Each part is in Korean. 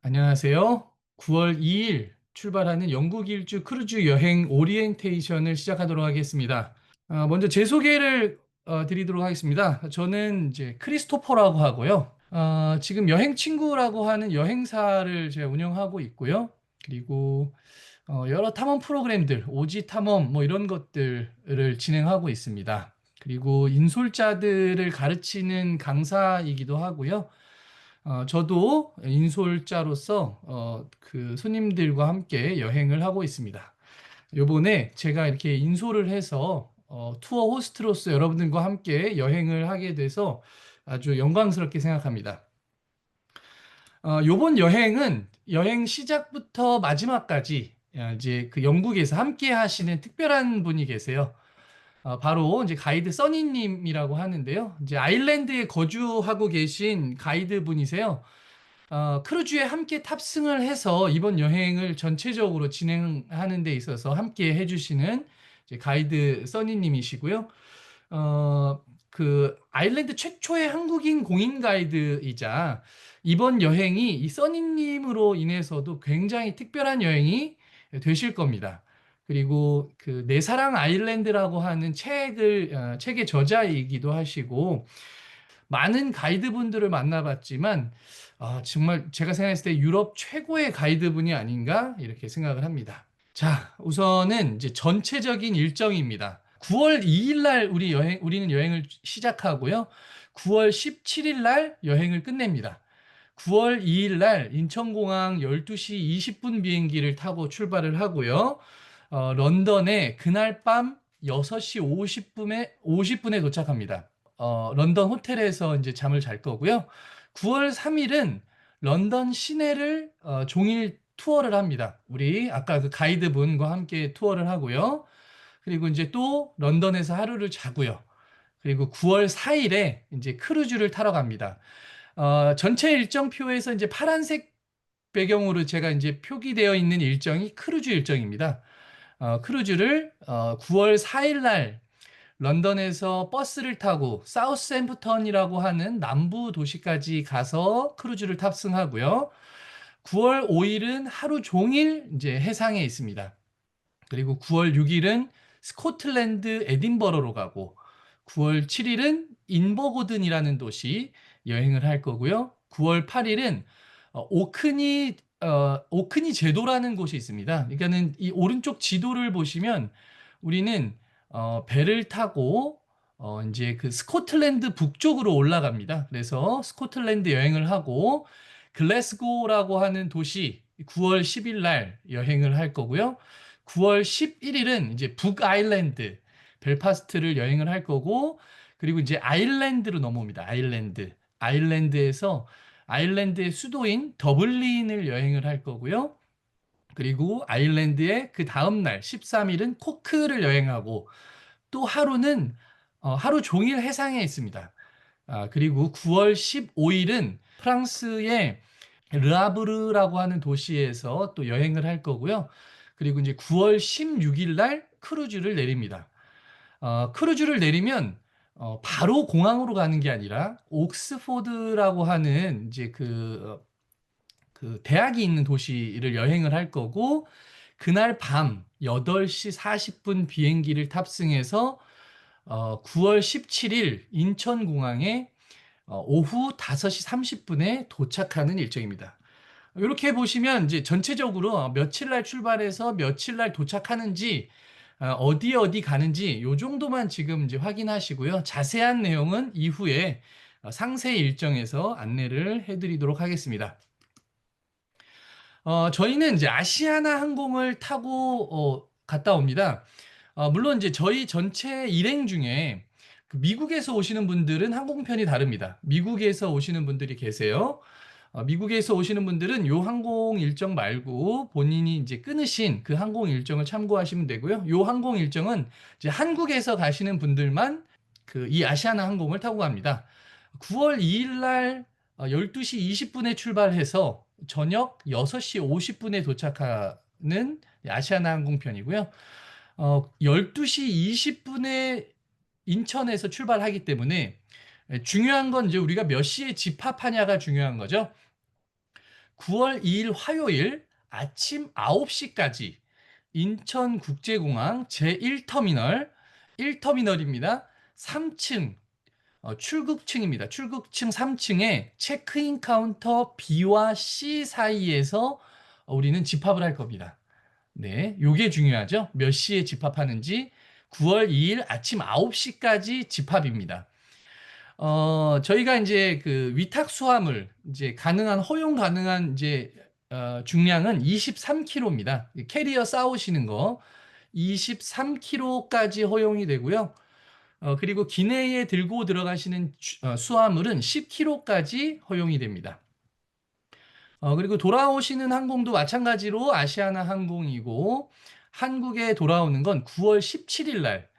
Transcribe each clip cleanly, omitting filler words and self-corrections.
안녕하세요. 9월 2일 출발하는 영국 일주 크루즈 여행 오리엔테이션을 시작하도록 하겠습니다. 먼저 제 소개를 드리도록 하겠습니다. 저는 이제 크리스토퍼라고 하고요. 지금 여행 친구라고 하는 여행사를 제가 운영하고 있고요. 그리고 여러 탐험 프로그램들, 오지 탐험 뭐 이런 것들을 진행하고 있습니다. 그리고 인솔자들을 가르치는 강사이기도 하고요. 저도 인솔자로서 그 손님들과 함께 여행을 하고 있습니다. 요번에 제가 이렇게 인솔을 해서 투어 호스트로서 여러분들과 함께 여행을 하게 돼서 아주 영광스럽게 생각합니다. 요번 여행은 여행 시작부터 마지막까지 이제 그 영국에서 함께 하시는 특별한 분이 계세요. 바로 이제 가이드 써니님이라고 하는데요. 이제 아일랜드에 거주하고 계신 가이드 분이세요. 크루즈에 함께 탑승을 해서 이번 여행을 전체적으로 진행하는 데 있어서 함께 해주시는 이제 가이드 써니님이시고요. 그 아일랜드 최초의 한국인 공인 가이드이자 이번 여행이 이 써니님으로 인해서도 굉장히 특별한 여행이 되실 겁니다. 그리고 그 내 사랑 아일랜드라고 하는 책의 저자이기도 하시고 많은 가이드분들을 만나봤지만 정말 제가 생각했을 때 유럽 최고의 가이드분이 아닌가 이렇게 생각을 합니다. 자, 우선은 이제 전체적인 일정입니다. 9월 2일 날 우리는 여행을 시작하고요. 9월 17일 날 여행을 끝냅니다. 9월 2일 날 인천공항 12시 20분 비행기를 타고 출발을 하고요. 런던에 그날 밤 6시 50분에 도착합니다. 런던 호텔에서 이제 잠을 잘 거고요. 9월 3일은 런던 시내를 종일 투어를 합니다. 우리 아까 그 가이드분과 함께 투어를 하고요. 그리고 이제 또 런던에서 하루를 자고요. 그리고 9월 4일에 이제 크루즈를 타러 갑니다. 전체 일정표에서 이제 파란색 배경으로 제가 이제 표기되어 있는 일정이 크루즈 일정입니다. 크루즈를 9월 4일 날 런던에서 버스를 타고 사우스햄프턴이라고 하는 남부 도시까지 가서 크루즈를 탑승하고요. 9월 5일은 하루 종일 이제 해상에 있습니다. 그리고 9월 6일은 스코틀랜드 에딘버러로 가고 9월 7일은 인버고든이라는 도시 여행을 할 거고요. 9월 8일은 오크니 제도라는 곳이 있습니다. 그러니까는 이 오른쪽 지도를 보시면 우리는 배를 타고 이제 그 스코틀랜드 북쪽으로 올라갑니다. 그래서 스코틀랜드 여행을 하고 글래스고라고 하는 도시 9월 10일 날 여행을 할 거고요. 9월 11일은 이제 북아일랜드 벨파스트를 여행을 할 거고 그리고 이제 아일랜드로 넘어옵니다. 아일랜드. 아일랜드에서 아일랜드의 수도인 더블린을 여행을 할 거고요. 그리고 아일랜드의 그 다음 날 13일은 코크를 여행하고 또 하루는 하루 종일 해상에 있습니다. 그리고 9월 15일은 프랑스의 르아브르라고 하는 도시에서 또 여행을 할 거고요. 그리고 이제 9월 16일 날 크루즈를 내립니다. 크루즈를 내리면 바로 공항으로 가는 게 아니라 옥스포드라고 하는 이제 그 대학이 있는 도시를 여행을 할 거고 그날 밤 8시 40분 비행기를 탑승해서 9월 17일 인천공항에 오후 5시 30분에 도착하는 일정입니다. 이렇게 보시면 이제 전체적으로 며칠 날 출발해서 며칠 날 도착하는지 어디 가는지 요 정도만 지금 이제 확인하시고요. 자세한 내용은 이후에 상세 일정에서 안내를 해드리도록 하겠습니다. 저희는 이제 아시아나 항공을 타고 갔다 옵니다. 물론 이제 저희 전체 일행 중에 그 미국에서 오시는 분들은 항공편이 다릅니다. 미국에서 오시는 분들이 계세요. 미국에서 오시는 분들은 요 항공 일정 말고 본인이 이제 끊으신 그 항공 일정을 참고하시면 되고요. 요 항공 일정은 이제 한국에서 가시는 분들만 그 이 아시아나 항공을 타고 갑니다. 9월 2일 날 12시 20분에 출발해서 저녁 6시 50분에 도착하는 아시아나 항공편이고요. 12시 20분에 인천에서 출발하기 때문에 중요한 건 이제 우리가 몇 시에 집합하냐가 중요한 거죠. 9월 2일 화요일 아침 9시까지 인천국제공항 제1터미널 1터미널입니다. 3층 출국층입니다. 출국층 3층에 체크인 카운터 B와 C 사이에서 우리는 집합을 할 겁니다. 네, 요게 중요하죠. 몇 시에 집합하는지 9월 2일 아침 9시까지 집합입니다. 저희가 이제 그 위탁 수화물 이제 가능한 허용 가능한 이제 중량은 23kg입니다. 캐리어 싸우시는 거 23kg까지 허용이 되고요. 그리고 기내에 들고 들어가시는 수화물은 10kg까지 허용이 됩니다. 그리고 돌아오시는 항공도 마찬가지로 아시아나 항공이고 한국에 돌아오는 건 9월 17일 날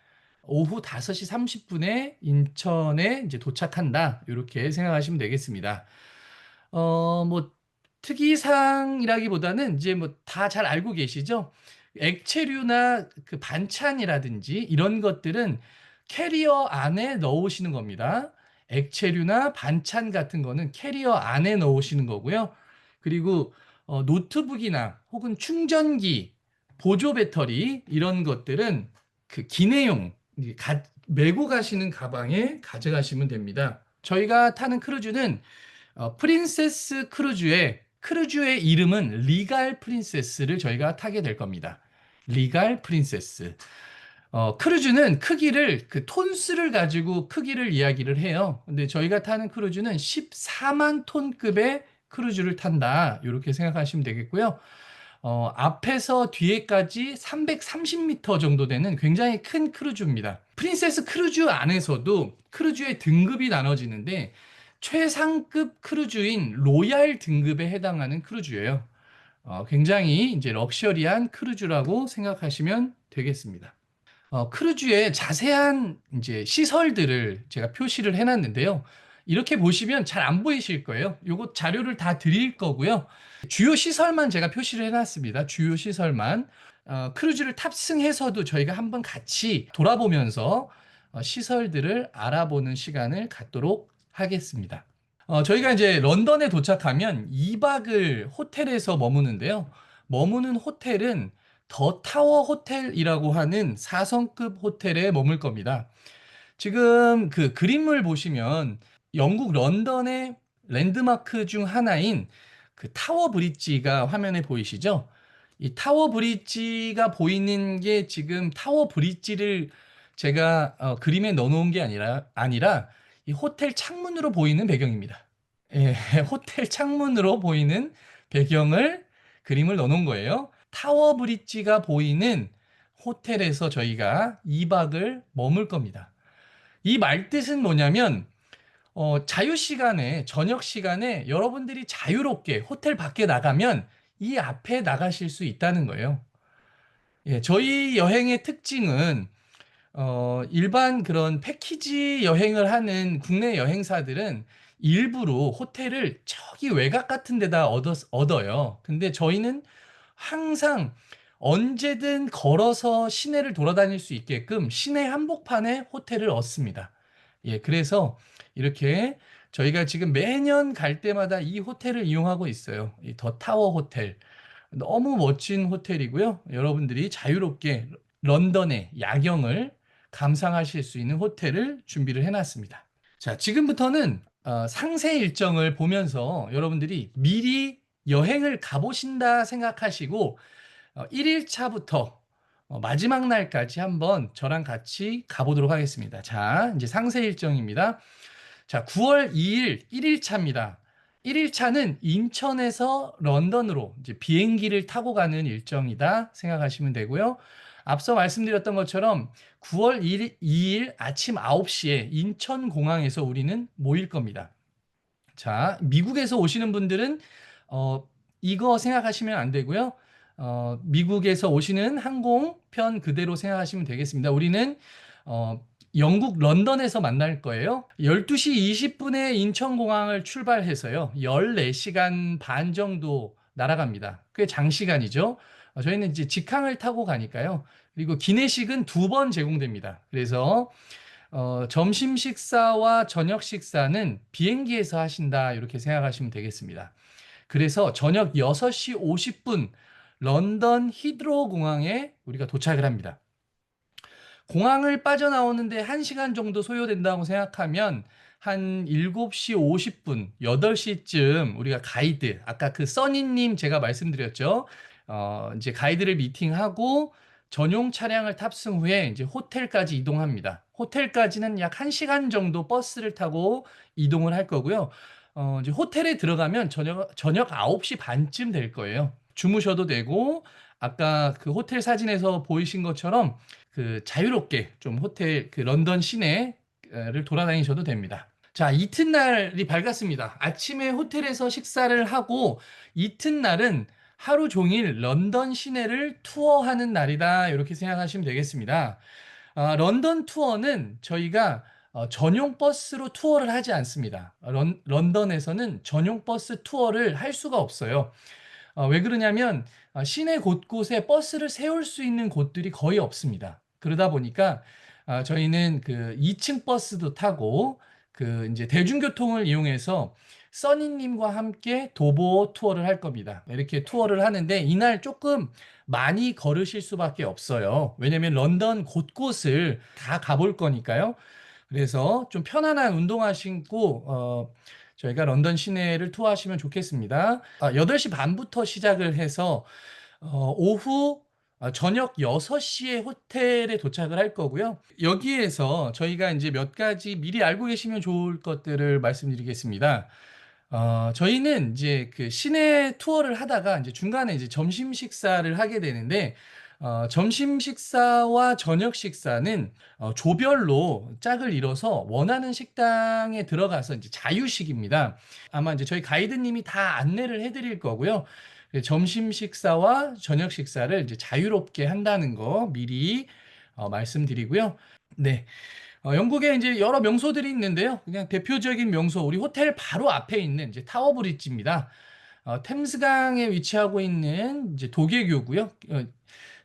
오후 5시 30분에 인천에 이제 도착한다. 이렇게 생각하시면 되겠습니다. 뭐 특이사항이라기보다는 이제 뭐 다 잘 알고 계시죠? 액체류나 그 반찬이라든지 이런 것들은 캐리어 안에 넣으시는 겁니다. 액체류나 반찬 같은 거는 캐리어 안에 넣으시는 거고요. 그리고 노트북이나 혹은 충전기, 보조 배터리 이런 것들은 그 기내용 메고 가시는 가방에 가져가시면 됩니다. 저희가 타는 크루즈는 프린세스 크루즈의 이름은 리갈 프린세스를 저희가 타게 될 겁니다. 리갈 프린세스. 크루즈는 크기를 그 톤수를 가지고 크기를 이야기를 해요. 근데 저희가 타는 크루즈는 14만 톤급의 크루즈를 탄다. 이렇게 생각하시면 되겠고요. 앞에서 뒤에까지 330m 정도 되는 굉장히 큰 크루즈입니다. 프린세스 크루즈 안에서도 크루즈의 등급이 나눠지는데 최상급 크루즈인 로얄 등급에 해당하는 크루즈예요. 굉장히 이제 럭셔리한 크루즈라고 생각하시면 되겠습니다. 크루즈의 자세한 이제 시설들을 제가 표시를 해놨는데요. 이렇게 보시면 잘 안 보이실 거예요. 요거 자료를 다 드릴 거고요. 주요 시설만 제가 표시를 해놨습니다. 주요 시설만. 크루즈를 탑승해서도 저희가 한번 같이 돌아보면서 시설들을 알아보는 시간을 갖도록 하겠습니다. 저희가 이제 런던에 도착하면 2박을 호텔에서 머무는데요. 머무는 호텔은 더 타워 호텔이라고 하는 4성급 호텔에 머물 겁니다. 지금 그 그림을 보시면 영국 런던의 랜드마크 중 하나인 그 타워 브릿지가 화면에 보이시죠? 이 타워 브릿지가 보이는 게 지금 타워 브릿지를 제가 그림에 넣어놓은 게 아니라 이 호텔 창문으로 보이는 배경입니다. 예, 호텔 창문으로 보이는 배경을 그림을 넣어놓은 거예요. 타워 브릿지가 보이는 호텔에서 저희가 2박을 머물 겁니다. 이 말뜻은 뭐냐면 자유 시간에 저녁 시간에 여러분들이 자유롭게 호텔 밖에 나가면 이 앞에 나가실 수 있다는 거예요. 예, 저희 여행의 특징은 일반 그런 패키지 여행을 하는 국내 여행사들은 일부러 호텔을 저기 외곽 같은 데다 얻어요. 근데 저희는 항상 언제든 걸어서 시내를 돌아다닐 수 있게끔 시내 한복판에 호텔을 얻습니다. 예, 그래서 이렇게 저희가 지금 매년 갈 때마다 이 호텔을 이용하고 있어요. 이 더 타워 호텔. 너무 멋진 호텔이고요. 여러분들이 자유롭게 런던의 야경을 감상하실 수 있는 호텔을 준비를 해놨습니다. 자, 지금부터는 상세 일정을 보면서 여러분들이 미리 여행을 가보신다 생각하시고 1일차부터 마지막 날까지 한번 저랑 같이 가보도록 하겠습니다. 자, 이제 상세 일정입니다. 자, 9월 2일 1일차입니다. 1일차는 인천에서 런던으로 이제 비행기를 타고 가는 일정이다 생각하시면 되고요. 앞서 말씀드렸던 것처럼 9월 2일 아침 9시에 인천공항에서 우리는 모일 겁니다. 자, 미국에서 오시는 분들은 이거 생각하시면 안 되고요. 미국에서 오시는 항공편 그대로 생각하시면 되겠습니다. 우리는 영국 런던에서 만날 거예요. 12시 20분에 인천공항을 출발해서요. 14시간 반 정도 날아갑니다. 꽤 장시간이죠. 저희는 이제 직항을 타고 가니까요. 그리고 기내식은 2번 제공됩니다. 그래서 점심 식사와 저녁 식사는 비행기에서 하신다 이렇게 생각하시면 되겠습니다. 그래서 저녁 6시 50분 런던 히드로 공항에 우리가 도착을 합니다. 공항을 빠져나오는데 1시간 정도 소요된다고 생각하면 한 7시 50분, 8시쯤 우리가 가이드, 아까 그 써니님 제가 말씀드렸죠. 이제 가이드를 미팅하고 전용 차량을 탑승 후에 이제 호텔까지 이동합니다. 호텔까지는 약 1시간 정도 버스를 타고 이동을 할 거고요. 이제 호텔에 들어가면 저녁 9시 반쯤 될 거예요. 주무셔도 되고, 아까 그 호텔 사진에서 보이신 것처럼 그 자유롭게 좀 호텔 그 런던 시내를 돌아다니셔도 됩니다. 자, 이튿날이 밝았습니다. 아침에 호텔에서 식사를 하고 이튿날은 하루 종일 런던 시내를 투어하는 날이다. 이렇게 생각하시면 되겠습니다. 런던 투어는 저희가 전용 버스로 투어를 하지 않습니다. 런던에서는 전용 버스 투어를 할 수가 없어요. 왜 그러냐면 시내 곳곳에 버스를 세울 수 있는 곳들이 거의 없습니다. 그러다 보니까 저희는 그 2층 버스도 타고 그 이제 대중교통을 이용해서 써니님과 함께 도보 투어를 할 겁니다. 이렇게 투어를 하는데 이날 조금 많이 걸으실 수밖에 없어요. 왜냐면 런던 곳곳을 다 가볼 거니까요. 그래서 좀 편안한 운동화 신고 저희가 런던 시내를 투어하시면 좋겠습니다. 8시 반부터 시작을 해서 오후 저녁 6시에 호텔에 도착을 할 거고요. 여기에서 저희가 이제 몇 가지 미리 알고 계시면 좋을 것들을 말씀드리겠습니다. 저희는 이제 그 시내 투어를 하다가 이제 중간에 이제 점심 식사를 하게 되는데, 점심 식사와 저녁 식사는 조별로 짝을 이뤄서 원하는 식당에 들어가서 이제 자유식입니다. 아마 이제 저희 가이드님이 다 안내를 해드릴 거고요. 점심 식사와 저녁 식사를 이제 자유롭게 한다는 거 미리 말씀드리고요. 네. 영국에 이제 여러 명소들이 있는데요. 그냥 대표적인 명소, 우리 호텔 바로 앞에 있는 이제 타워 브릿지입니다. 템스강에 위치하고 있는 이제 도계교고요.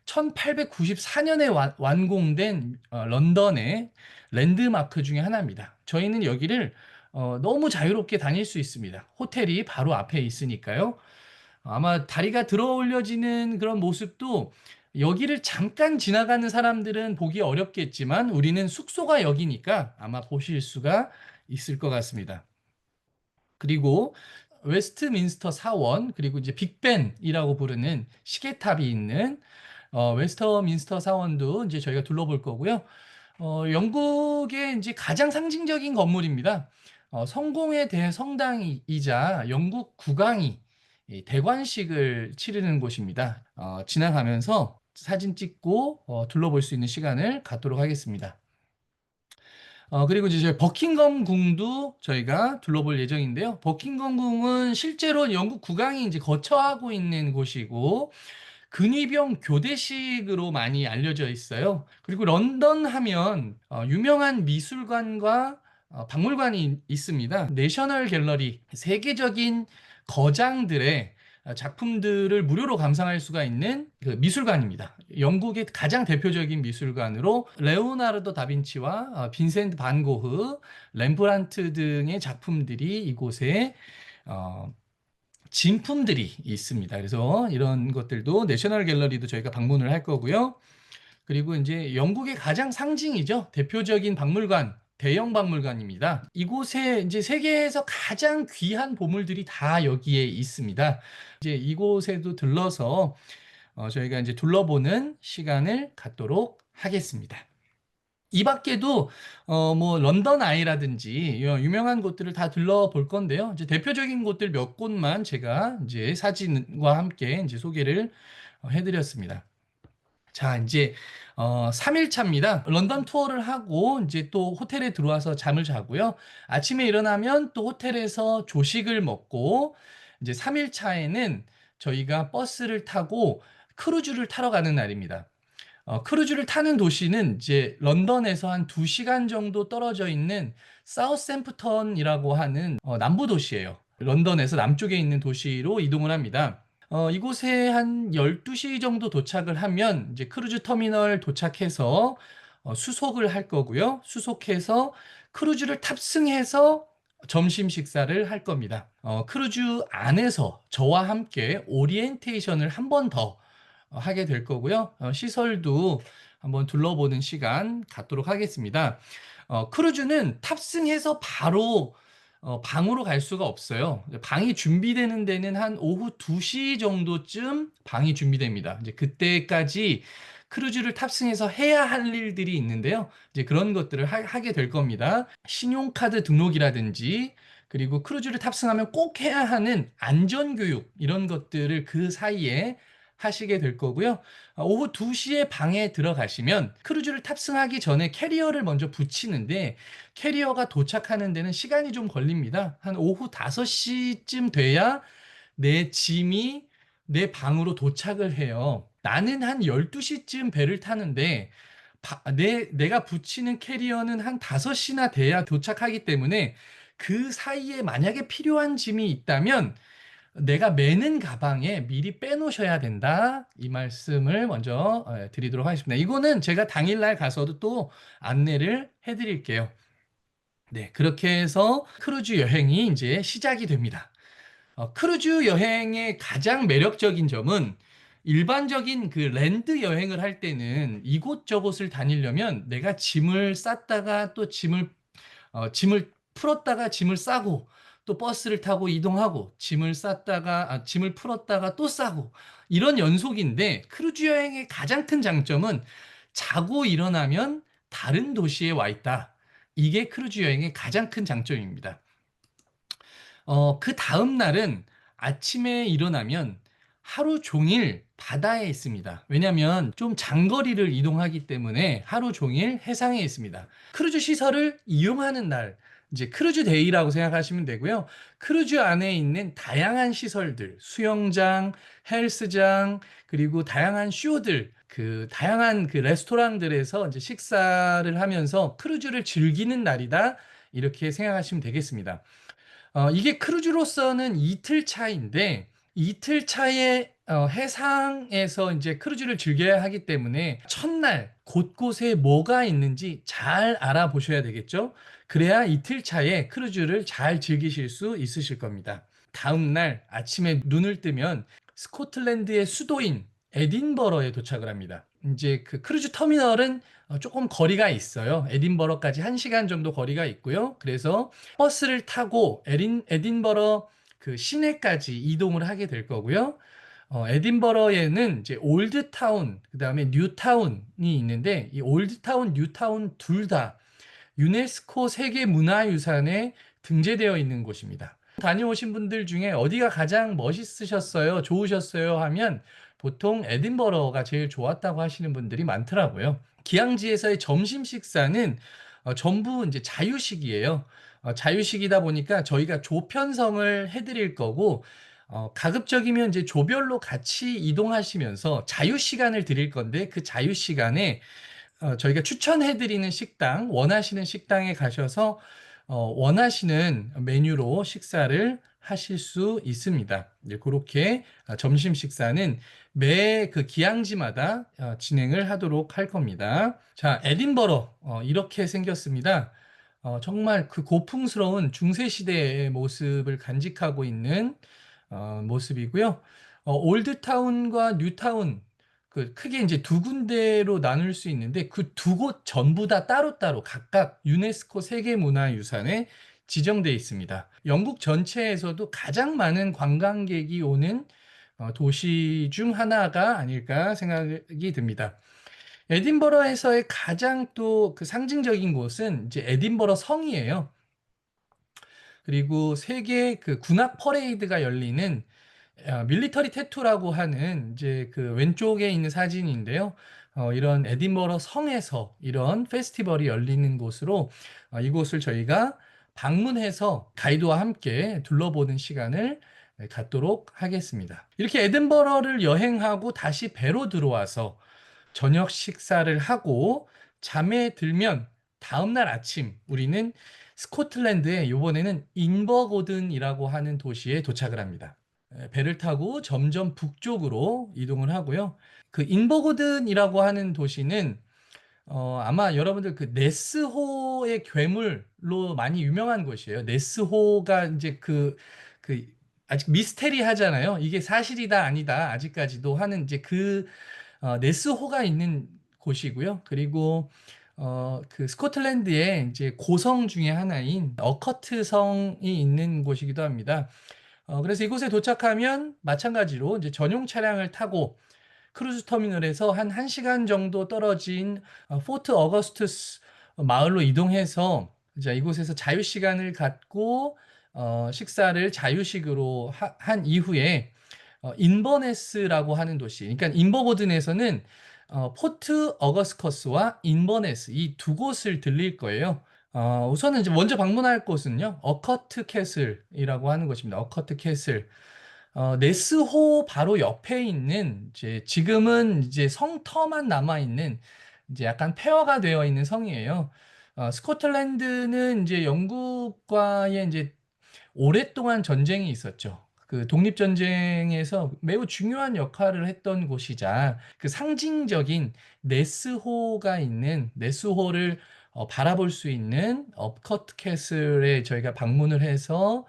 1894년에 완공된 런던의 랜드마크 중에 하나입니다. 저희는 여기를 너무 자유롭게 다닐 수 있습니다. 호텔이 바로 앞에 있으니까요. 아마 다리가 들어 올려지는 그런 모습도 여기를 잠깐 지나가는 사람들은 보기 어렵겠지만 우리는 숙소가 여기니까 아마 보실 수가 있을 것 같습니다. 그리고 웨스트민스터 사원, 그리고 이제 빅벤이라고 부르는 시계탑이 있는 웨스트민스터 사원도 이제 저희가 둘러볼 거고요. 영국의 이제 가장 상징적인 건물입니다. 성공회 대성당이자 영국 국왕이 이 대관식을 치르는 곳입니다. 지나가면서 사진 찍고 둘러볼 수 있는 시간을 갖도록 하겠습니다. 그리고 이제 저희 버킹엄 궁도 저희가 둘러볼 예정인데요. 버킹엄 궁은 실제로 영국 국왕이 이제 거처하고 있는 곳이고 근위병 교대식으로 많이 알려져 있어요. 그리고 런던 하면 유명한 미술관과 박물관이 있습니다. 내셔널 갤러리, 세계적인 거장들의 작품들을 무료로 감상할 수가 있는 그 미술관입니다. 영국의 가장 대표적인 미술관으로 레오나르도 다빈치와 빈센트 반 고흐, 렘브란트 등의 작품들이 이곳에 진품들이 있습니다. 그래서 이런 것들도 내셔널 갤러리도 저희가 방문을 할 거고요. 그리고 이제 영국의 가장 상징이죠. 대표적인 박물관, 대형 박물관입니다. 이곳에 이제 세계에서 가장 귀한 보물들이 다 여기에 있습니다. 이제 이곳에도 들러서 저희가 이제 둘러보는 시간을 갖도록 하겠습니다. 이 밖에도 뭐 런던 아이라든지 유명한 곳들을 다 들러볼 건데요. 이제 대표적인 곳들 몇 곳만 제가 이제 사진과 함께 이제 소개를 해드렸습니다. 자, 이제 3일차입니다. 런던 투어를 하고 이제 또 호텔에 들어와서 잠을 자고요. 아침에 일어나면 또 호텔에서 조식을 먹고 이제 3일차에는 저희가 버스를 타고 크루즈를 타러 가는 날입니다. 크루즈를 타는 도시는 이제 런던에서 한 2시간 정도 떨어져 있는 사우샘프턴이라고 하는 남부 도시예요. 런던에서 남쪽에 있는 도시로 이동을 합니다. 이곳에 한 12시 정도 도착을 하면 이제 크루즈 터미널 도착해서 수속을 할 거고요. 수속해서 크루즈를 탑승해서 점심 식사를 할 겁니다. 크루즈 안에서 저와 함께 오리엔테이션을 한 번 더 하게 될 거고요. 시설도 한번 둘러보는 시간 갖도록 하겠습니다. 크루즈는 탑승해서 바로 방으로 갈 수가 없어요. 방이 준비되는 데는 한 오후 2시 정도쯤 방이 준비됩니다. 이제 그때까지 크루즈를 탑승해서 해야 할 일들이 있는데요. 이제 그런 것들을 하게 될 겁니다. 신용카드 등록이라든지, 그리고 크루즈를 탑승하면 꼭 해야 하는 안전교육, 이런 것들을 그 사이에 하시게 될 거고요. 오후 2시에 방에 들어가시면 크루즈를 탑승하기 전에 캐리어를 먼저 붙이는데, 캐리어가 도착하는 데는 시간이 좀 걸립니다. 한 오후 5시쯤 돼야 내 짐이 내 방으로 도착을 해요. 나는 한 12시쯤 배를 타는데 내가 붙이는 캐리어는 한 5시나 돼야 도착하기 때문에, 그 사이에 만약에 필요한 짐이 있다면 내가 매는 가방에 미리 빼놓으셔야 된다. 이 말씀을 먼저 드리도록 하겠습니다. 이거는 제가 당일날 가서도 또 안내를 해드릴게요. 네, 그렇게 해서 크루즈 여행이 이제 시작이 됩니다. 크루즈 여행의 가장 매력적인 점은, 일반적인 그 랜드 여행을 할 때는 이곳저곳을 다니려면 내가 짐을 쌌다가 또 짐을 풀었다가 짐을 싸고, 또 버스를 타고 이동하고, 짐을 풀었다가 또 싸고, 이런 연속인데, 크루즈 여행의 가장 큰 장점은 자고 일어나면 다른 도시에 와 있다. 이게 크루즈 여행의 가장 큰 장점입니다. 그 다음 날은 아침에 일어나면 하루 종일 바다에 있습니다. 왜냐하면 좀 장거리를 이동하기 때문에 하루 종일 해상에 있습니다. 크루즈 시설을 이용하는 날, 이제 크루즈 데이라고 생각하시면 되고요. 크루즈 안에 있는 다양한 시설들, 수영장, 헬스장, 그리고 다양한 쇼들, 그 다양한 그 레스토랑들에서 이제 식사를 하면서 크루즈를 즐기는 날이다. 이렇게 생각하시면 되겠습니다. 이게 크루즈로서는 이틀 차인데, 이틀 차에 해상에서 이제 크루즈를 즐겨야 하기 때문에 첫날 곳곳에 뭐가 있는지 잘 알아보셔야 되겠죠. 그래야 이틀 차에 크루즈를 잘 즐기실 수 있으실 겁니다. 다음 날 아침에 눈을 뜨면 스코틀랜드의 수도인 에딘버러에 도착을 합니다. 이제 그 크루즈 터미널은 조금 거리가 있어요. 에딘버러까지 1시간 정도 거리가 있고요. 그래서 버스를 타고 에딘버러 그 시내까지 이동을 하게 될 거고요. 에딘버러에는 이제 올드타운, 그다음에 뉴타운이 있는데, 이 올드타운, 뉴타운 둘 다 유네스코 세계문화유산에 등재되어 있는 곳입니다. 다녀오신 분들 중에 어디가 가장 멋있으셨어요, 좋으셨어요 하면 보통 에딘버러가 제일 좋았다고 하시는 분들이 많더라고요. 기항지에서의 점심 식사는 전부 이제 자유식이에요. 자유식이다 보니까 저희가 조편성을 해드릴 거고, 가급적이면 이제 조별로 같이 이동하시면서 자유 시간을 드릴 건데, 그 자유 시간에 저희가 추천해드리는 식당, 원하시는 식당에 가셔서 원하시는 메뉴로 식사를 하실 수 있습니다. 이제 그렇게 점심 식사는 매 그 기항지마다 진행을 하도록 할 겁니다. 자, 에딘버러 이렇게 생겼습니다. 정말 그 고풍스러운 중세 시대의 모습을 간직하고 있는 모습이고요. 올드타운과 뉴타운, 그 크게 이제 두 군데로 나눌 수 있는데, 그 두 곳 전부 다 따로따로 각각 유네스코 세계문화유산에 지정되어 있습니다. 영국 전체에서도 가장 많은 관광객이 오는 도시 중 하나가 아닐까 생각이 듭니다. 에딘버러에서의 가장 또 그 상징적인 곳은 이제 에딘버러 성이에요. 그리고 세계 그 군악 퍼레이드가 열리는 밀리터리 태투라고 하는 이제 그 왼쪽에 있는 사진인데요. 이런 에딘버러 성에서 이런 페스티벌이 열리는 곳으로, 이곳을 저희가 방문해서 가이드와 함께 둘러보는 시간을 갖도록 하겠습니다. 이렇게 에딘버러를 여행하고 다시 배로 들어와서 저녁 식사를 하고 잠에 들면, 다음날 아침 우리는 스코틀랜드의 이번에는 인버고든이라고 하는 도시에 도착을 합니다. 배를 타고 점점 북쪽으로 이동을 하고요. 그 인버고든이라고 하는 도시는 아마 여러분들 그 네스호의 괴물로 많이 유명한 곳이에요. 네스호가 이제 그 아직 미스테리하잖아요. 이게 사실이다 아니다 아직까지도 하는 이제 네스호가 있는 곳이고요. 그리고 그 스코틀랜드의 이제 고성 중에 하나인 어커트 성이 있는 곳이기도 합니다. 그래서 이곳에 도착하면 마찬가지로 이제 전용 차량을 타고 크루즈 터미널에서 한 1시간 정도 떨어진 포트 어거스투스 마을로 이동해서 이제 이곳에서 자유 시간을 갖고 식사를 자유식으로 한 이후에 인버네스라고 하는 도시, 그러니까 인버보든에서는 포트 어거스커스와 인버네스 이 두 곳을 들릴 거예요. 우선은 이제 먼저 방문할 곳은요, 어커트 캐슬이라고 하는 곳입니다. 어커트 캐슬. 네스호 바로 옆에 있는 이제 지금은 이제 성터만 남아 있는 이제 약간 폐허가 되어 있는 성이에요. 스코틀랜드는 이제 영국과의 이제 오랫동안 전쟁이 있었죠. 그 독립전쟁에서 매우 중요한 역할을 했던 곳이자 그 상징적인 네스호가 있는 네스호를 바라볼 수 있는 업커트 캐슬에 저희가 방문을 해서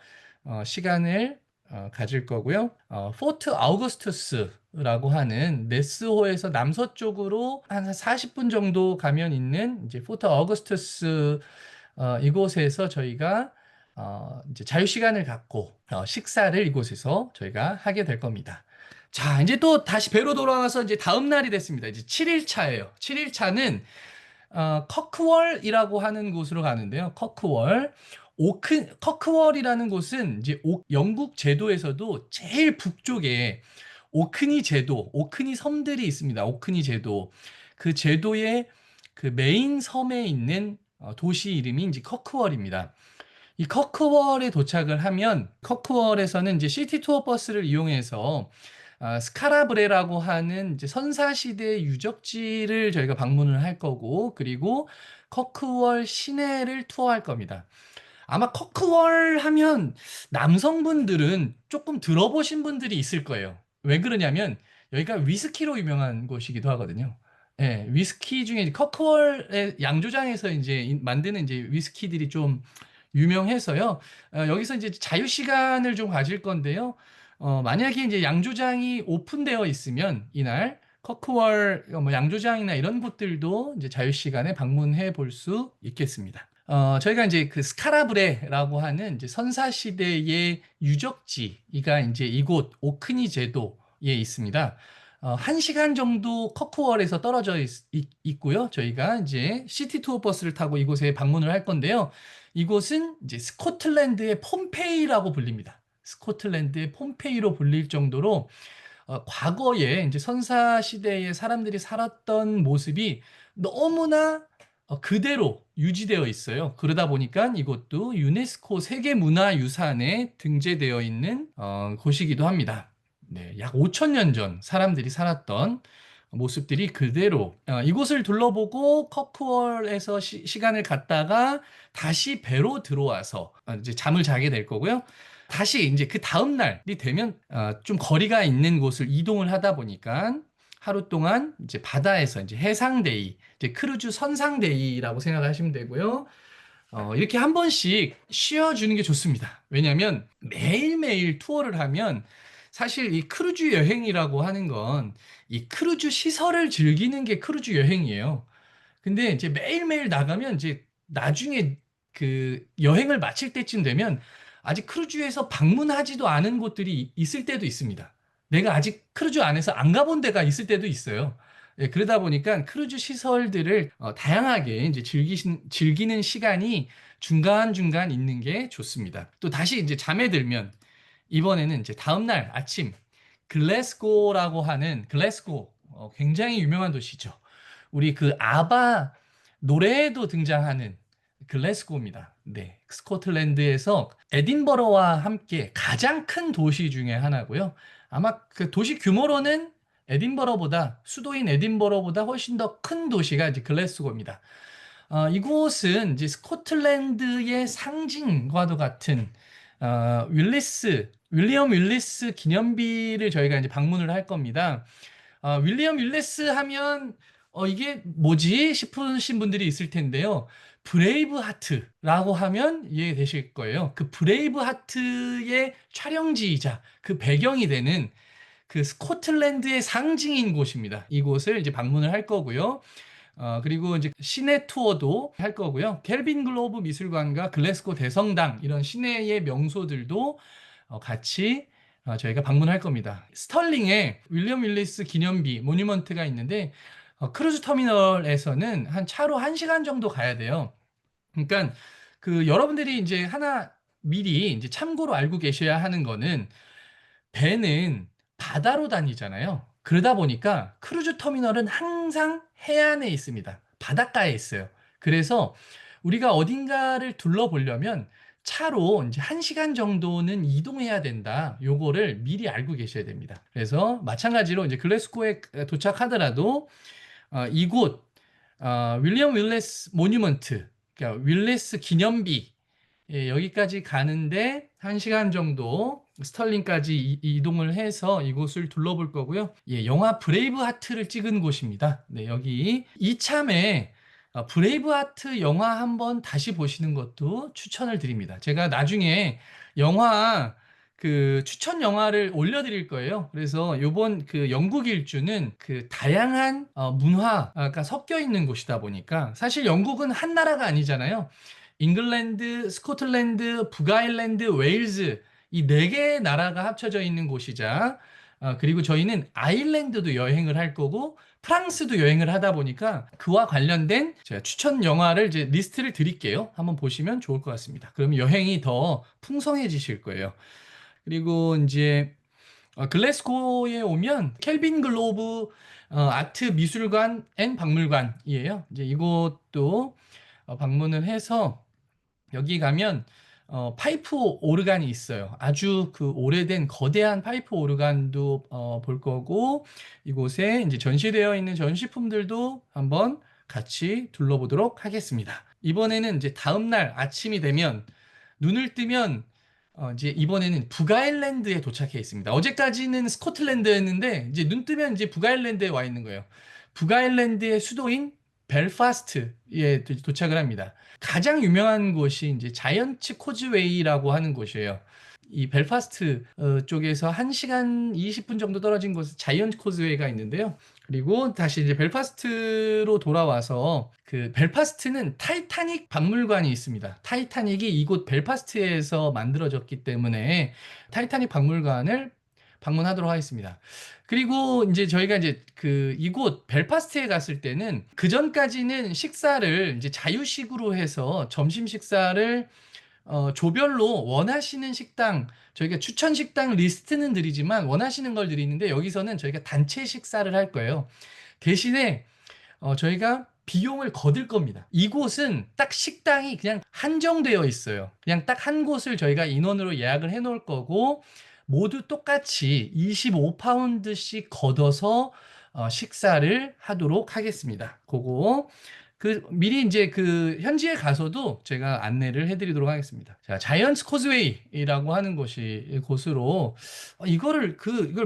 시간을 가질 거고요. 포트 아우구스투스라고 하는 네스호에서 남서쪽으로 한 40분 정도 가면 있는 이제 포트 아우구스투스 이곳에서 저희가 이제 자유 시간을 갖고 식사를 이곳에서 저희가 하게 될 겁니다. 자, 이제 또 다시 배로 돌아와서 이제 다음 날이 됐습니다. 이제 7일 차예요. 7일 차는 커크월이라고 하는 곳으로 가는데요. 커크월. 커크월이라는 곳은 이제 영국 제도에서도 제일 북쪽에 오크니 제도, 오크니 섬들이 있습니다. 오크니 제도. 그 제도의 그 메인 섬에 있는 도시 이름이 이제 커크월입니다. 이 커크월에 도착을 하면 커크월에서는 이제 시티 투어 버스를 이용해서 스카라브레라고 하는 이제 선사시대 유적지를 저희가 방문을 할 거고, 그리고 커크월 시내를 투어할 겁니다. 아마 커크월 하면 남성분들은 조금 들어보신 분들이 있을 거예요. 왜 그러냐면 여기가 위스키로 유명한 곳이기도 하거든요. 예, 위스키 중에 커크월의 양조장에서 이제 만드는 이제 위스키들이 좀 유명해서요. 여기서 이제 자유 시간을 좀 가질 건데요. 만약에 이제 양조장이 오픈되어 있으면 이날 커크월 뭐 양조장이나 이런 곳들도 이제 자유 시간에 방문해 볼 수 있겠습니다. 저희가 이제 그 스카라브레라고 하는 이제 선사시대의 유적지가 이제 이곳 오크니 제도에 있습니다. 1시간 정도 커크월에서 떨어져 있고요. 저희가 이제 시티 투어 버스를 타고 이곳에 방문을 할 건데요. 이곳은 이제 스코틀랜드의 폼페이라고 불립니다. 스코틀랜드의 폼페이로 불릴 정도로 과거에 이제 선사 시대에 사람들이 살았던 모습이 너무나 그대로 유지되어 있어요. 그러다 보니까 이것도 유네스코 세계문화유산에 등재되어 있는 곳이기도 합니다. 네, 약 5천 년 전 사람들이 살았던 모습들이 그대로 이곳을 둘러보고 커크월에서 시간을 갖다가 다시 배로 들어와서 이제 잠을 자게 될 거고요. 다시 이제 그 다음 날이 되면 좀 거리가 있는 곳을 이동을 하다 보니까 하루 동안 이제 바다에서 이제 해상데이, 이제 크루즈 선상데이라고 생각하시면 되고요. 이렇게 한 번씩 쉬어주는 게 좋습니다. 왜냐하면 매일매일 투어를 하면 사실 이 크루즈 여행이라고 하는 건 이 크루즈 시설을 즐기는 게 크루즈 여행이에요. 근데 이제 매일매일 나가면 이제 나중에 그 여행을 마칠 때쯤 되면 아직 크루즈에서 방문하지도 않은 곳들이 있을 때도 있습니다. 내가 아직 크루즈 안에서 안 가본 데가 있을 때도 있어요. 예, 그러다 보니까 크루즈 시설들을 다양하게 이제 즐기는 시간이 중간중간 있는 게 좋습니다. 또 다시 이제 잠에 들면 이번에는 이제 다음날 아침 글래스고라고 하는 글래스고 굉장히 유명한 도시죠. 우리 그 아바 노래에도 등장하는 글래스고입니다. 네, 스코틀랜드에서 에딘버러와 함께 가장 큰 도시 중에 하나고요. 아마 그 도시 규모로는 에딘버러보다 수도인 에딘버러보다 훨씬 더 큰 도시가 이제 글래스고입니다. 이곳은 이제 스코틀랜드의 상징과도 같은 윌리엄 윌리스 기념비를 저희가 이제 방문을 할 겁니다. 윌리엄 윌리스 하면 이게 뭐지? 싶으신 분들이 있을 텐데요. 브레이브 하트라고 하면 이해되실 거예요. 그 브레이브 하트의 촬영지이자 그 배경이 되는 그 스코틀랜드의 상징인 곳입니다. 이곳을 이제 방문을 할 거고요. 그리고 이제 시내 투어도 할 거고요. 켈빈 글로브 미술관과 글래스고 대성당 이런 시내의 명소들도 같이 저희가 방문할 겁니다. 스털링에 윌리엄 윌리스 기념비 모뉴먼트가 있는데 크루즈 터미널에서는 한 차로 1시간 정도 가야 돼요. 그러니까 그 여러분들이 이제 하나 미리 이제 참고로 알고 계셔야 하는 거는 배는 바다로 다니잖아요. 그러다 보니까 크루즈 터미널은 항상 해안에 있습니다. 바닷가에 있어요. 그래서 우리가 어딘가를 둘러보려면 차로 이제 1시간 정도는 이동해야 된다. 요거를 미리 알고 계셔야 됩니다. 그래서 마찬가지로 이제 글래스고에 도착하더라도 이곳 윌리엄 윌리스 모뉴먼트, 그러니까 윌리스 기념비, 예, 여기까지 가는데 1시간 정도 스털링까지 이동을 해서 이곳을 둘러볼 거고요. 예, 영화 브레이브 하트를 찍은 곳입니다. 네, 여기 이참에 브레이브 하트 영화 한번 다시 보시는 것도 추천을 드립니다. 제가 나중에 영화 그 추천 영화를 올려드릴 거예요. 그래서 요번 그 영국 일주는 그 다양한 문화가 섞여 있는 곳이다 보니까 사실 영국은 한 나라가 아니잖아요. 잉글랜드, 스코틀랜드, 북아일랜드, 웨일즈 이 4개의 나라가 합쳐져 있는 곳이자 그리고 저희는 아일랜드도 여행을 할 거고 프랑스도 여행을 하다 보니까 그와 관련된 제가 추천 영화를 이제 리스트를 드릴게요. 한번 보시면 좋을 것 같습니다. 그러면 여행이 더 풍성해지실 거예요. 그리고 이제 글래스고에 오면 켈빈 글로브 아트 미술관 앤 박물관이에요. 이제 이곳도 방문을 해서 여기 가면 파이프 오르간이 있어요. 아주 그 오래된 거대한 파이프 오르간도 볼 거고 이곳에 이제 전시되어 있는 전시품들도 한번 같이 둘러보도록 하겠습니다. 이번에는 이제 다음 날 아침이 되면 눈을 뜨면 이제 이번에는 북아일랜드에 도착해 있습니다. 어제까지는 스코틀랜드였는데 이제 눈 뜨면 이제 북아일랜드에 와 있는 거예요. 북아일랜드의 수도인 벨파스트에 도착을 합니다. 가장 유명한 곳이 이제 자이언츠 코즈웨이라고 하는 곳이에요. 이 벨파스트 쪽에서 1시간 20분 정도 떨어진 곳에 자이언트 코즈웨이가 있는데요. 그리고 다시 이제 벨파스트로 돌아와서 그 벨파스트는 타이타닉 박물관이 있습니다. 타이타닉이 이곳 벨파스트에서 만들어졌기 때문에 타이타닉 박물관을 방문하도록 하겠습니다. 그리고 이제 저희가 이제 그 이곳 벨파스트에 갔을 때는 그 전까지는 식사를 이제 자유식으로 해서 점심 식사를 조별로 원하시는 식당 저희가 추천 식당 리스트는 드리지만 원하시는 걸 드리는데 여기서는 저희가 단체 식사를 할 거예요. 대신에 저희가 비용을 거둘 겁니다. 이곳은 딱 식당이 그냥 한정되어 있어요. 그냥 딱 한 곳을 저희가 인원으로 예약을 해 놓을 거고 모두 똑같이 25파운드씩 걷어서 식사를 하도록 하겠습니다. 그거 미리 이제 그 현지에 가서도 제가 안내를 해드리도록 하겠습니다. 자, 자이언츠 코즈웨이라고 하는 곳으로 이걸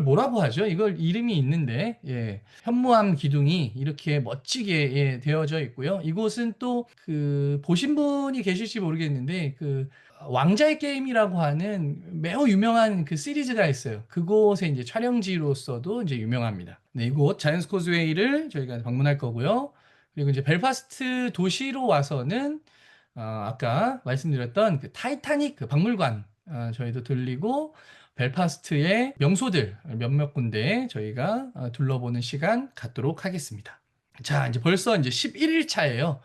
뭐라고 하죠? 이걸 이름이 있는데 예, 현무암 기둥이 이렇게 멋지게 예, 되어져 있고요. 이곳은 또 그 보신 분이 계실지 모르겠는데 그 왕자의 게임이라고 하는 매우 유명한 그 시리즈가 있어요. 그곳에 이제 촬영지로서도 이제 유명합니다. 네, 이곳 자이언츠 코즈웨이를 저희가 방문할 거고요. 그리고 이제 벨파스트 도시로 와서는 아까 말씀드렸던 그 타이타닉 그 박물관 저희도 들리고 벨파스트의 명소들 몇몇 군데 저희가 둘러보는 시간 갖도록 하겠습니다. 자, 이제 벌써 이제 11일 차예요.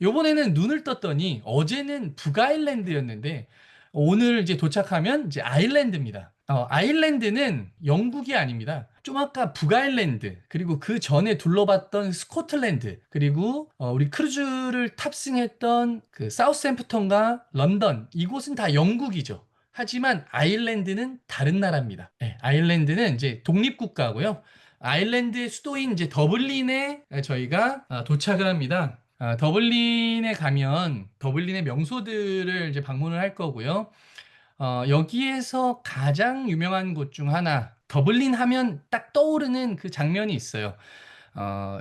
요번에는 눈을 떴더니 어제는 북아일랜드였는데 오늘 이제 도착하면 이제 아일랜드입니다. 아일랜드는 영국이 아닙니다. 좀 아까 북아일랜드 그리고 그 전에 둘러봤던 스코틀랜드 그리고 우리 크루즈를 탑승했던 그 사우스햄프턴과 런던 이곳은 다 영국이죠. 하지만 아일랜드는 다른 나라입니다. 네, 아일랜드는 이제 독립국가고요. 아일랜드의 수도인 이제 더블린에 저희가 도착을 합니다. 더블린에 가면 더블린의 명소들을 이제 방문을 할 거고요. 여기에서 가장 유명한 곳 중 하나, 더블린 하면 딱 떠오르는 그 장면이 있어요.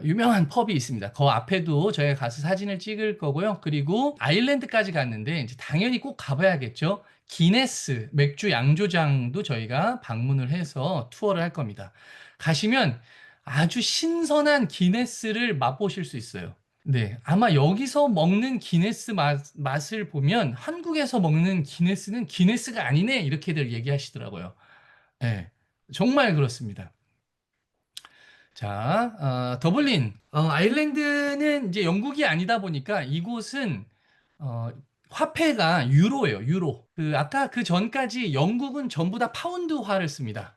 유명한 펍이 있습니다. 그 앞에도 저희가 가서 사진을 찍을 거고요. 그리고 아일랜드까지 갔는데 이제 당연히 꼭 가봐야겠죠. 기네스 맥주 양조장도 저희가 방문을 해서 투어를 할 겁니다. 가시면 아주 신선한 기네스를 맛보실 수 있어요. 네, 아마 여기서 먹는 기네스 맛을 보면 한국에서 먹는 기네스는 기네스가 아니네 이렇게들 얘기하시더라고요. 네, 정말 그렇습니다. 자, 더블린. 아일랜드는 이제 영국이 아니다 보니까 이곳은 어, 화폐가 유로예요, 유로. 아까 그 전까지 영국은 전부 다 파운드화를 씁니다.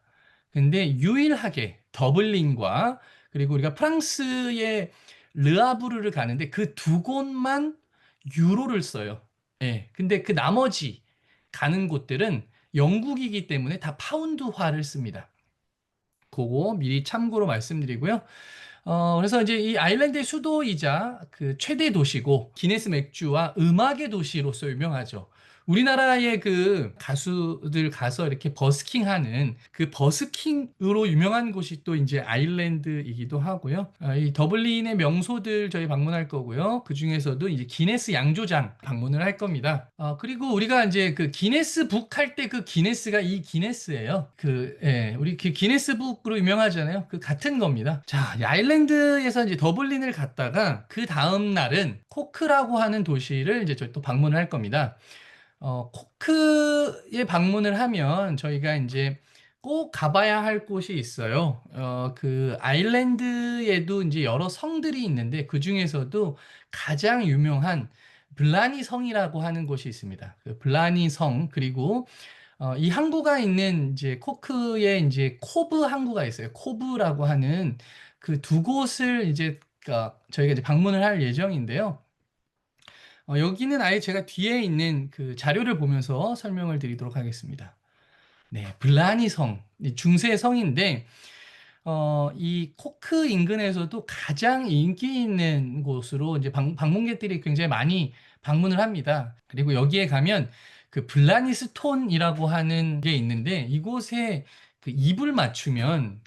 근데 유일하게 더블린과 그리고 우리가 프랑스의 르아브르를 가는데 그 두 곳만 유로를 써요. 예. 근데 그 나머지 가는 곳들은 영국이기 때문에 다 파운드화를 씁니다. 그거 미리 참고로 말씀드리고요. 그래서 이제 이 아일랜드의 수도이자 그 최대 도시고 기네스 맥주와 음악의 도시로서 유명하죠. 우리나라의 그 가수들 가서 이렇게 버스킹하는 그 버스킹으로 유명한 곳이 또 이제 아일랜드이기도 하고요. 이 더블린의 명소들 저희 방문할 거고요. 그 중에서도 이제 기네스 양조장 방문을 할 겁니다. 그리고 우리가 이제 그 기네스 북 할 때 그 기네스가 이 기네스예요. 예, 우리 그 기네스 북으로 유명하잖아요. 그 같은 겁니다. 자, 이 아일랜드에서 이제 더블린을 갔다가 그 다음 날은 코크라고 하는 도시를 이제 저희 또 방문을 할 겁니다. 코크에 방문을 하면 저희가 이제 꼭 가봐야 할 곳이 있어요. 그 아일랜드에도 이제 여러 성들이 있는데 그 중에서도 가장 유명한 블라니 성이라고 하는 곳이 있습니다. 그 블라니 성 그리고 이 항구가 있는 이제 코크에 이제 코브 항구가 있어요. 코브라고 하는 그 두 곳을 이제 저희가 이제 방문을 할 예정인데요. 여기는 아예 제가 뒤에 있는 그 자료를 보면서 설명을 드리도록 하겠습니다. 네, 블라니 성, 이 중세 성인데 이 코크 인근에서도 가장 인기 있는 곳으로 이제 방문객들이 굉장히 많이 방문을 합니다. 그리고 여기에 가면 그 블라니 스톤이라고 하는 게 있는데 이곳에 그 입을 맞추면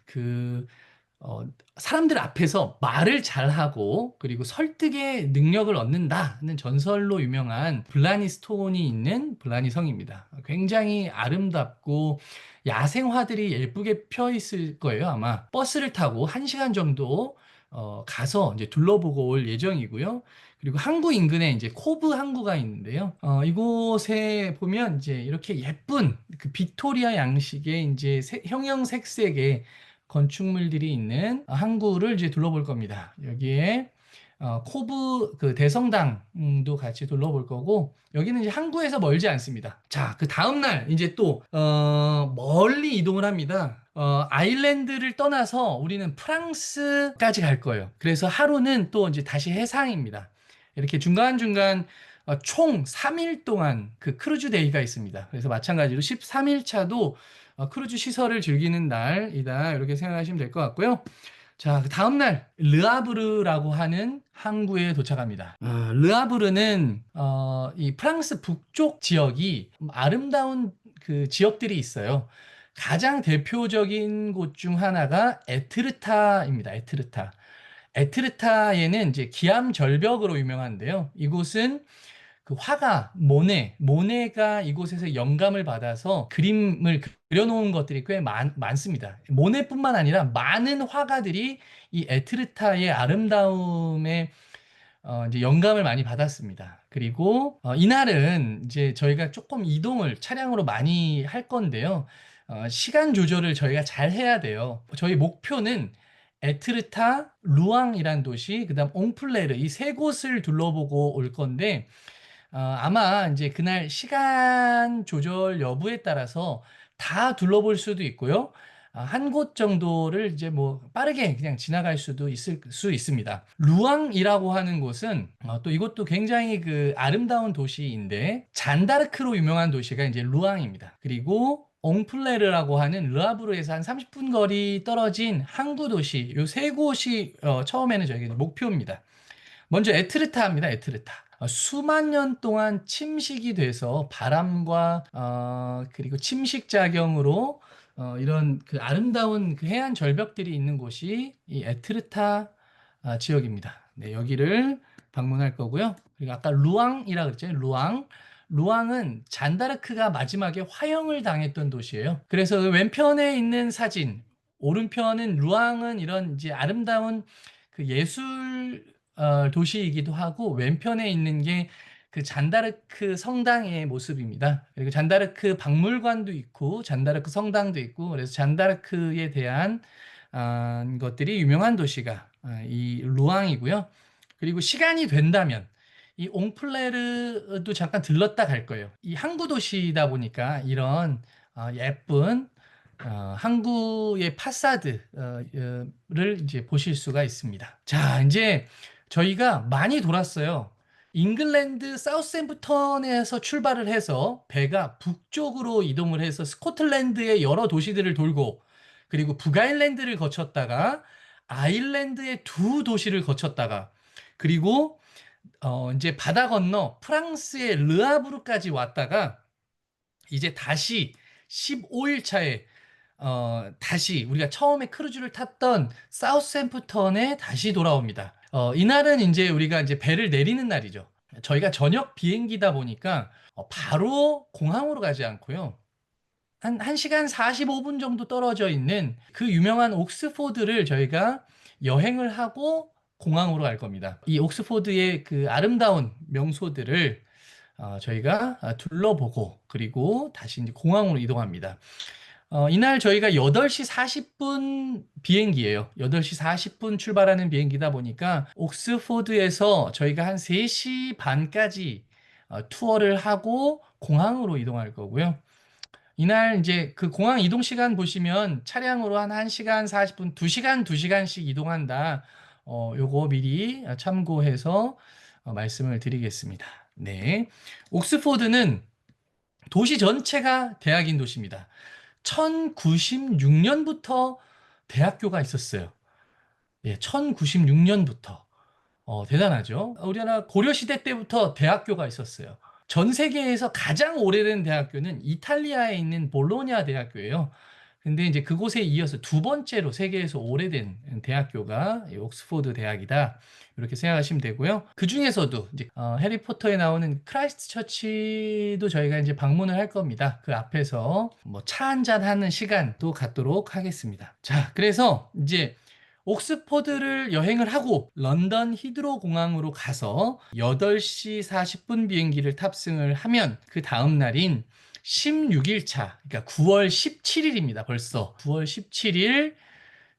어, 사람들 앞에서 말을 잘하고 그리고 설득의 능력을 얻는다는 전설로 유명한 블라니 스톤이 있는 블라니 성입니다. 굉장히 아름답고 야생화들이 예쁘게 펴 있을 거예요, 아마. 버스를 타고 1시간 정도 가서 이제 둘러보고 올 예정이고요. 그리고 항구 인근에 이제 코브 항구가 있는데요. 이곳에 보면 이제 이렇게 예쁜 그 빅토리아 양식의 이제 형형색색의 건축물들이 있는 항구를 이제 둘러볼 겁니다. 여기에 코브 그 대성당도 같이 둘러볼 거고 여기는 이제 항구에서 멀지 않습니다. 자, 그 다음날 이제 또 멀리 이동을 합니다. 아일랜드를 떠나서 우리는 프랑스까지 갈 거예요. 그래서 하루는 또 이제 다시 해상입니다. 이렇게 중간중간 총 3일 동안 그 크루즈 데이가 있습니다. 그래서 마찬가지로 13일 차도 크루즈 시설을 즐기는 날이다. 이렇게 생각하시면 될 것 같고요. 자, 그 다음날 르아브르라고 하는 항구에 도착합니다. 르아브르는 이 프랑스 북쪽 지역이 아름다운 그 지역들이 있어요. 가장 대표적인 곳 중 하나가 에트르타입니다. 에트르타. 에트르타에는 이제 기암 절벽으로 유명한데요. 이곳은 그 화가 모네가 이곳에서 영감을 받아서 그림을 그려놓은 것들이 꽤 많습니다. 모네뿐만 아니라 많은 화가들이 이 에트르타의 아름다움에 이제 영감을 많이 받았습니다. 그리고 이날은 이제 저희가 조금 이동을 차량으로 많이 할 건데요. 시간 조절을 저희가 잘 해야 돼요. 저희 목표는 에트르타, 루앙이란 도시, 그다음 옹플레르 이 세 곳을 둘러보고 올 건데 아마 이제 그날 시간 조절 여부에 따라서 다 둘러볼 수도 있고요. 한 곳 정도를 이제 뭐 빠르게 그냥 지나갈 수도 있을 수 있습니다. 루앙이라고 하는 곳은 또 이것도 굉장히 그 아름다운 도시인데 잔다르크로 유명한 도시가 이제 루앙입니다. 그리고 옹플레르라고 하는 르아브르에서 한 30분 거리 떨어진 항구 도시 요 세 곳이 처음에는 저희가 목표입니다. 먼저 에트르타입니다. 에트르타. 수만 년 동안 침식이 돼서 바람과 그리고 침식 작용으로 이런 그 아름다운 그 해안 절벽들이 있는 곳이 이 에트르타 지역입니다. 네, 여기를 방문할 거고요. 그리고 아까 루앙이라 그랬잖아요. 루앙. 루앙은 잔다르크가 마지막에 화형을 당했던 도시예요. 그래서 그 왼편에 있는 사진, 오른편은 루앙은 이런 이제 아름다운 그 예술 도시이기도 하고, 왼편에 있는 게 그 잔다르크 성당의 모습입니다. 그리고 잔다르크 박물관도 있고 잔다르크 성당도 있고, 그래서 잔다르크에 대한 것들이 유명한 도시가 이 루앙이고요. 그리고 시간이 된다면 이 옹플레르도 잠깐 들렀다 갈 거예요. 이 항구 도시다 보니까 이런 예쁜 항구의 파사드를 이제 보실 수가 있습니다. 자, 이제 저희가 많이 돌았어요. 잉글랜드 사우스햄프턴에서 출발을 해서 배가 북쪽으로 이동을 해서 스코틀랜드의 여러 도시들을 돌고, 그리고 북아일랜드를 거쳤다가 아일랜드의 두 도시를 거쳤다가, 그리고 이제 바다 건너 프랑스의 르아브르까지 왔다가, 이제 다시 15일 차에 다시 우리가 처음에 크루즈를 탔던 사우스햄프턴에 다시 돌아옵니다. 이날은 이제 우리가 이제 배를 내리는 날이죠. 저희가 저녁 비행기다 보니까 바로 공항으로 가지 않고요. 한 1시간 45분 정도 떨어져 있는 그 유명한 옥스포드를 저희가 여행을 하고 공항으로 갈 겁니다. 이 옥스포드의 그 아름다운 명소들을 저희가 둘러보고, 그리고 다시 이제 공항으로 이동합니다. 이날 저희가 8시 40분 비행기예요. 8시 40분 출발하는 비행기다 보니까 옥스포드에서 저희가 한 3시 반까지 투어를 하고 공항으로 이동할 거고요. 이날 이제 그 공항 이동 시간 보시면 차량으로 한 1시간 40분, 2시간, 2시간씩 이동한다. 요거 미리 참고해서 말씀을 드리겠습니다. 네. 옥스포드는 도시 전체가 대학인 도시입니다. 1096년부터 대학교가 있었어요. 예, 1096년부터. 대단하죠. 우리나라 고려시대 때부터 대학교가 있었어요. 전 세계에서 가장 오래된 대학교는 이탈리아에 있는 볼로냐 대학교예요. 근데 이제 그곳에 이어서 두 번째로 세계에서 오래된 대학교가 이 옥스포드 대학이다. 이렇게 생각하시면 되고요. 그 중에서도 이제 해리포터에 나오는 크라이스트 처치도 저희가 이제 방문을 할 겁니다. 그 앞에서 뭐 차 한잔 하는 시간도 갖도록 하겠습니다. 자, 그래서 이제 옥스퍼드를 여행을 하고 런던 히드로 공항으로 가서 8시 40분 비행기를 탑승을 하면, 그 다음 날인 16일차, 그러니까 9월 17일입니다. 벌써 9월 17일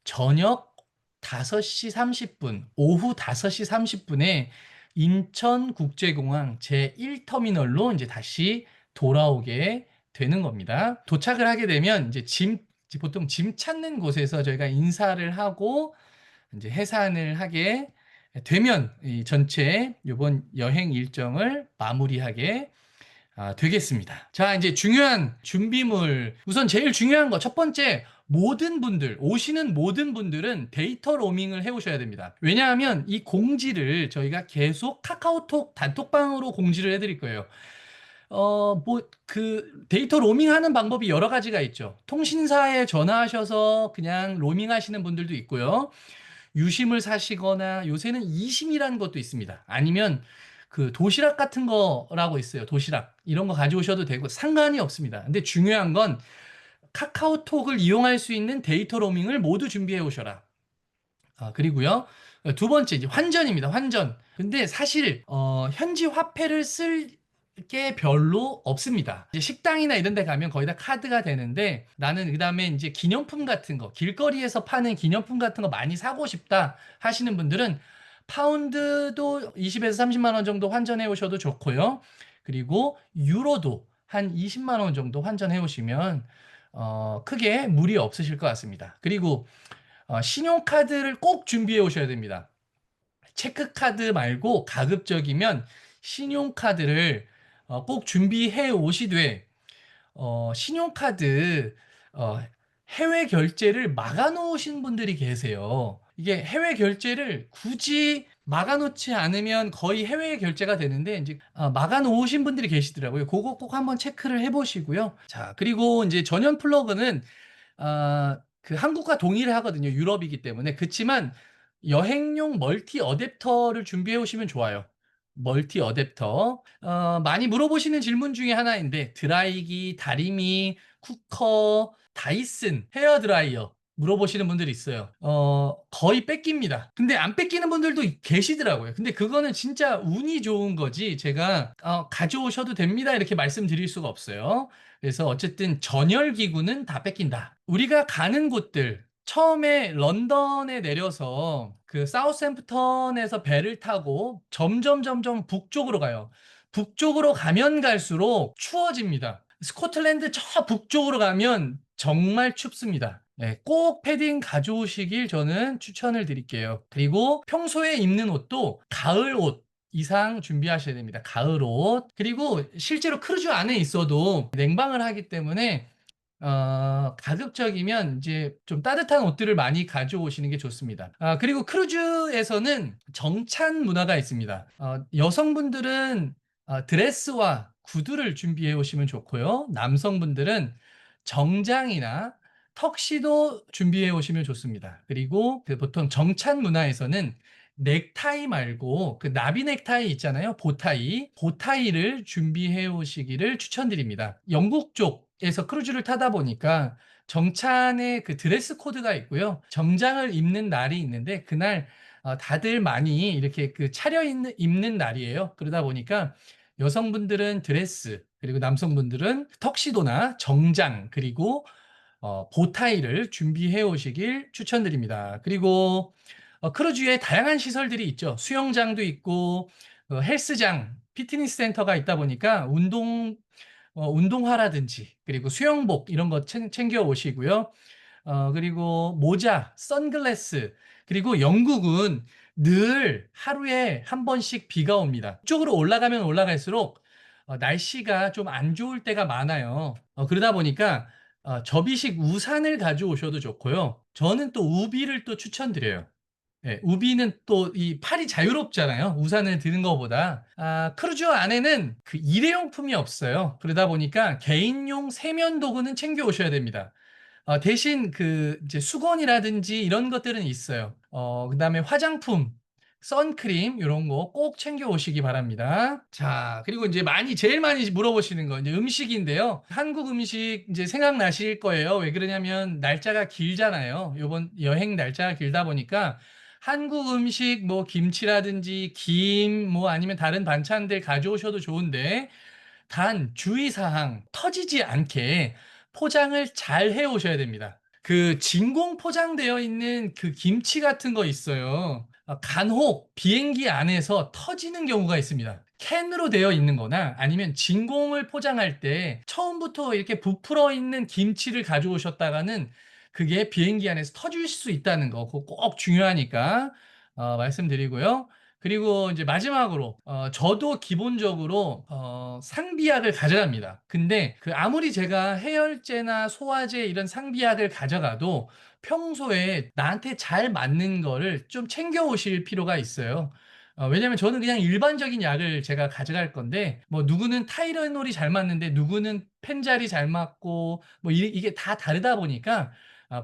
저녁 5시 30분, 오후 5시 30분에 인천국제공항 제1터미널로 이제 다시 돌아오게 되는 겁니다. 도착을 하게 되면 이제 보통 짐 찾는 곳에서 저희가 인사를 하고 이제 해산을 하게 되면 이 전체 이번 여행 일정을 마무리하게 되겠습니다. 자, 이제 중요한 준비물. 우선 제일 중요한 거, 첫 번째, 모든 분들, 오시는 모든 분들은 데이터 로밍을 해 오셔야 됩니다. 왜냐하면 이 공지를 저희가 계속 카카오톡 단톡방으로 공지를 해드릴 거예요. 데이터 로밍 하는 방법이 여러 가지가 있죠. 통신사에 전화하셔서 그냥 로밍 하시는 분들도 있고요. 유심을 사시거나 요새는 이심이라는 것도 있습니다. 아니면 그 도시락 같은 거라고 있어요. 도시락. 이런 거 가져오셔도 되고 상관이 없습니다. 근데 중요한 건 카카오톡을 이용할 수 있는 데이터 로밍을 모두 준비해 오셔라. 그리고요. 두 번째, 이제 환전입니다. 환전. 근데 사실, 현지 화폐를 쓸 게 별로 없습니다. 이제 식당이나 이런 데 가면 거의 다 카드가 되는데, 나는 그 다음에 이제 기념품 같은 거, 길거리에서 파는 기념품 같은 거 많이 사고 싶다 하시는 분들은 파운드도 20에서 30만 원 정도 환전해 오셔도 좋고요. 그리고 유로도 한 20만 원 정도 환전해 오시면 크게 무리 없으실 것 같습니다. 그리고 신용카드를 꼭 준비해 오셔야 됩니다. 체크카드 말고 가급적이면 신용카드를 꼭 준비해 오시되, 신용카드 해외 결제를 막아 놓으신 분들이 계세요. 이게 해외 결제를 굳이 막아 놓지 않으면 거의 해외 결제가 되는데, 이제 막아 놓으신 분들이 계시더라고요. 그거 꼭 한번 체크를 해 보시고요. 자, 그리고 이제 전용 플러그는 그 한국과 동일하거든요. 유럽이기 때문에. 그렇지만 여행용 멀티 어댑터를 준비해 오시면 좋아요. 멀티 어댑터. 많이 물어보시는 질문 중에 하나인데 드라이기, 다리미, 쿠커, 다이슨 헤어 드라이어 물어보시는 분들이 있어요. 거의 뺏깁니다. 근데 안 뺏기는 분들도 계시더라고요. 근데 그거는 진짜 운이 좋은 거지 제가 가져오셔도 됩니다 이렇게 말씀드릴 수가 없어요. 그래서 어쨌든 전열 기구는 다 뺏긴다. 우리가 가는 곳들 처음에 런던에 내려서 그 사우샘프턴에서 배를 타고 점점 북쪽으로 가요. 북쪽으로 가면 갈수록 추워집니다. 스코틀랜드 저 북쪽으로 가면 정말 춥습니다. 네, 꼭 패딩 가져오시길 저는 추천을 드릴게요. 그리고 평소에 입는 옷도 가을 옷 이상 준비하셔야 됩니다. 가을 옷. 그리고 실제로 크루즈 안에 있어도 냉방을 하기 때문에 가급적이면 이제 좀 따뜻한 옷들을 많이 가져오시는 게 좋습니다. 그리고 크루즈에서는 정찬 문화가 있습니다. 여성분들은 드레스와 구두를 준비해 오시면 좋고요. 남성분들은 정장이나 턱시도 준비해 오시면 좋습니다. 그리고 그 보통 정찬 문화에서는 넥타이 말고 그 나비 넥타이 있잖아요. 보타이. 보타이를 준비해 오시기를 추천드립니다. 영국 쪽에서 크루즈를 타다 보니까 정찬의 그 드레스 코드가 있고요. 정장을 입는 날이 있는데 그날 다들 많이 이렇게 그 입는 날이에요. 그러다 보니까 여성분들은 드레스, 그리고 남성분들은 턱시도나 정장, 그리고 보타이를 준비해 오시길 추천드립니다. 그리고 크루즈에 다양한 시설들이 있죠. 수영장도 있고 헬스장, 피트니스 센터가 있다 보니까 운동화라든지 그리고 수영복 이런 거 챙겨 오시고요. 그리고 모자, 선글라스, 그리고 영국은 늘 하루에 한 번씩 비가 옵니다. 이쪽으로 올라가면 올라갈수록 날씨가 좀 안 좋을 때가 많아요. 그러다 보니까 접이식 우산을 가져오셔도 좋고요. 저는 또 우비를 또 추천드려요. 예, 우비는 또 이 팔이 자유롭잖아요. 우산을 드는 것보다. 크루즈 안에는 그 일회용품이 없어요. 그러다 보니까 개인용 세면 도구는 챙겨 오셔야 됩니다. 대신 그 이제 수건이라든지 이런 것들은 있어요. 그다음에 화장품, 선크림 요런 거 꼭 챙겨 오시기 바랍니다. 자, 그리고 이제 제일 많이 물어보시는 건 이제 음식인데요. 한국 음식 이제 생각나실 거예요. 왜 그러냐면 날짜가 길잖아요. 요번 여행 날짜가 길다 보니까 한국 음식 뭐 김치라든지 김 뭐 아니면 다른 반찬들 가져오셔도 좋은데 단 주의사항 터지지 않게 포장을 잘 해 오셔야 됩니다. 그 진공 포장되어 있는 그 김치 같은 거 있어요. 간혹 비행기 안에서 터지는 경우가 있습니다. 캔으로 되어 있는 거나 아니면 진공을 포장할 때 처음부터 이렇게 부풀어 있는 김치를 가져오셨다가는 그게 비행기 안에서 터질 수 있다는 거 그거 꼭 중요하니까 말씀드리고요. 그리고 이제 마지막으로 저도 기본적으로 상비약을 가져갑니다. 근데 그 아무리 제가 해열제나 소화제 이런 상비약을 가져가도 평소에 나한테 잘 맞는 거를 좀 챙겨 오실 필요가 있어요. 왜냐면 저는 그냥 일반적인 약을 제가 가져갈 건데 뭐 누구는 타이레놀이 잘 맞는데 누구는 펜잘이 잘 맞고 뭐 이게 다 다르다 보니까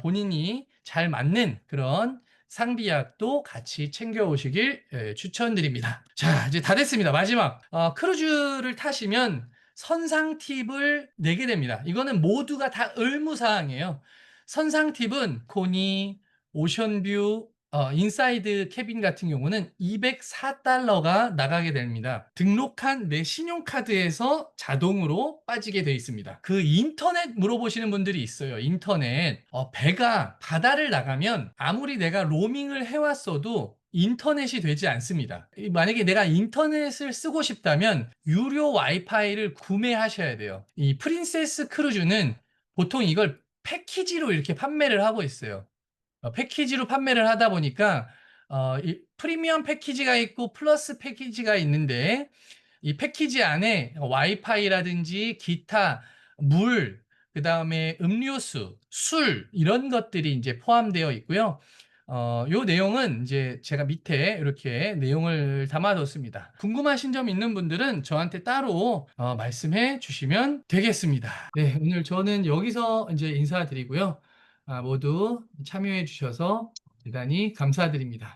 본인이 잘 맞는 그런 상비약도 같이 챙겨 오시길 추천드립니다. 자, 이제 다 됐습니다. 마지막. 크루즈를 타시면 선상 팁을 내게 됩니다. 이거는 모두가 다 의무사항이에요. 선상 팁은 코니, 오션뷰, 인사이드 캐빈 같은 경우는 $204가 나가게 됩니다. 등록한 내 신용카드에서 자동으로 빠지게 되어 있습니다. 그 인터넷 물어보시는 분들이 있어요. 인터넷. 배가 바다를 나가면 아무리 내가 로밍을 해왔어도 인터넷이 되지 않습니다. 만약에 내가 인터넷을 쓰고 싶다면 유료 와이파이를 구매하셔야 돼요. 이 프린세스 크루즈는 보통 이걸 패키지로 이렇게 판매를 하고 있어요. 패키지로 판매를 하다 보니까 이 프리미엄 패키지가 있고 플러스 패키지가 있는데 이 패키지 안에 와이파이라든지 기타, 물, 그다음에 음료수, 술 이런 것들이 이제 포함되어 있고요. 요 내용은 이제 제가 밑에 이렇게 내용을 담아뒀습니다. 궁금하신 점 있는 분들은 저한테 따로 말씀해 주시면 되겠습니다. 네, 오늘 저는 여기서 이제 인사드리고요. 모두 참여해 주셔서 대단히 감사드립니다.